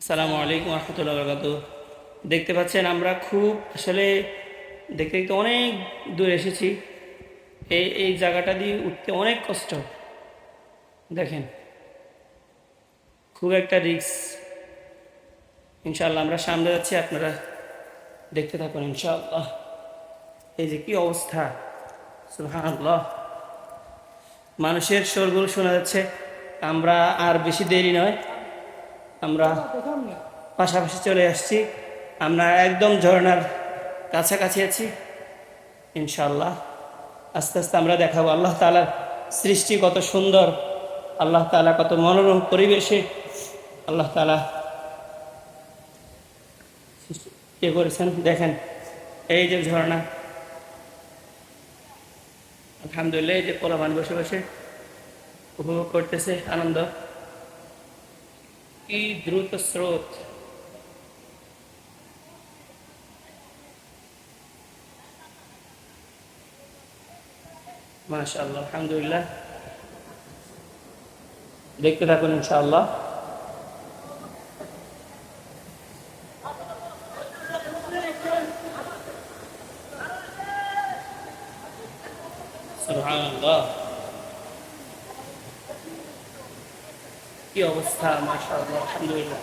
আসসালামু আলাইকুম রহমতুল্লাহ বরকাত। দেখতে পাচ্ছেন আমরা খুব আসলে দেখতে দেখতে অনেক দূর এসেছি। এই এই জায়গাটা দিয়ে উঠতে অনেক কষ্ট। দেখেন, খুব একটা রিস্ক। ইনশাআল্লাহ আমরা সামনে যাচ্ছি, আপনারা দেখতে থাকুন ইনশাআল্লাহ। এই যে কি অবস্থা, সুবহানাল্লাহ। মানুষের শোরগোল শোনা যাচ্ছে। আমরা আর বেশি দেরি নয়, আমরা পাশাপাশি চলে আসছি। আমরা একদম ঝর্ণার কাছাকাছি আছি ইনশাআল্লাহ। আস্তে আস্তে আমরা দেখাবো আল্লাহ তাআলার সৃষ্টি কত সুন্দর, আল্লাহ তাআলা কত মনোরম পরিবেশে আল্লাহ তাআলা ইয়ে করেছেন। দেখেন এই যে ঝর্ণা, আলহামদুলিল্লাহ। এই যে পোলাপান বসে বসে উপভোগ করতেছে আনন্দ। কি দ্রুত স্রোত! মাশাআল্লাহ, আলহামদুলিল্লাহ। দেখতে থাকুন ইনশাআল্লাহ। সুবহানাল্লাহ, কি অবস্থা! মাশাআল্লাহ, আলহামদুলিল্লাহ।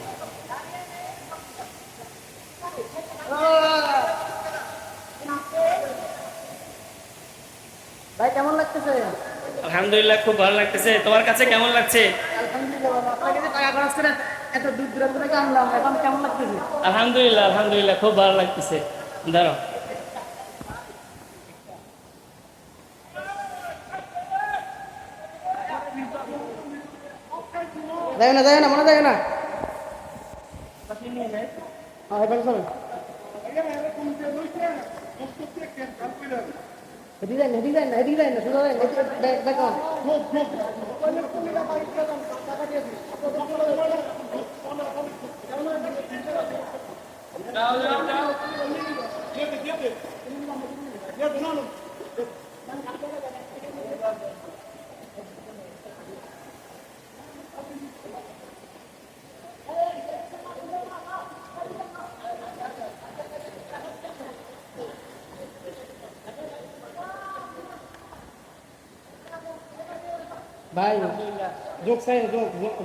ভাই কেমন লাগতেছে? আলহামদুলিল্লাহ, খুব ভালো লাগতেছে। তোমার কাছে কেমন লাগছে? আলহামদুলিল্লাহ বাবা, আপনাকে যে টাকা খরচ করে এত দূর দূরান্ত থেকে আনলাম, এখন কেমন লাগতেছে? আলহামদুলিল্লাহ, আলহামদুলিল্লাহ, খুব ভালো লাগতেছে। দাঁড়াও। যায় না মনে যায় না। হ্যাঁ এবার চলেন। হেঁটে যায় না সোজা যায় দেখো। ভাই যোগ চাই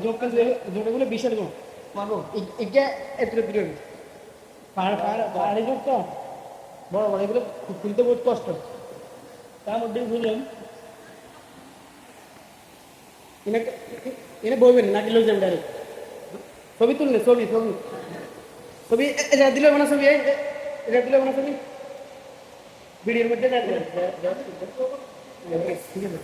যোগ কিন্তু যোগগুলো বিশাল যোগ মাগো এটা এত দূরে পাহাড়ি যোগ তো বড় বড়, এগুলো খুলতে বহুত কষ্ট। তার মধ্যে বুঝলেন এনে এনে বইবেন নাকি লোক যাবেন ডাইরেক্ট ছবি তুললে ছবি ছবি ছবি এটা দিলে মানে ছবি এটা দিলে মানে ছবি ভিডিওর মধ্যে ঠিক আছে।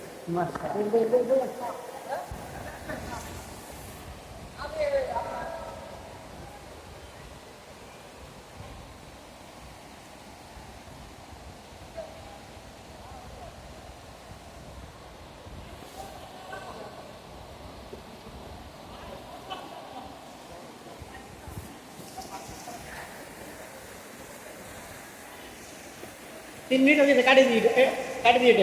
তিন মিনিট হয়ে গেছে, কাটি দিয়ে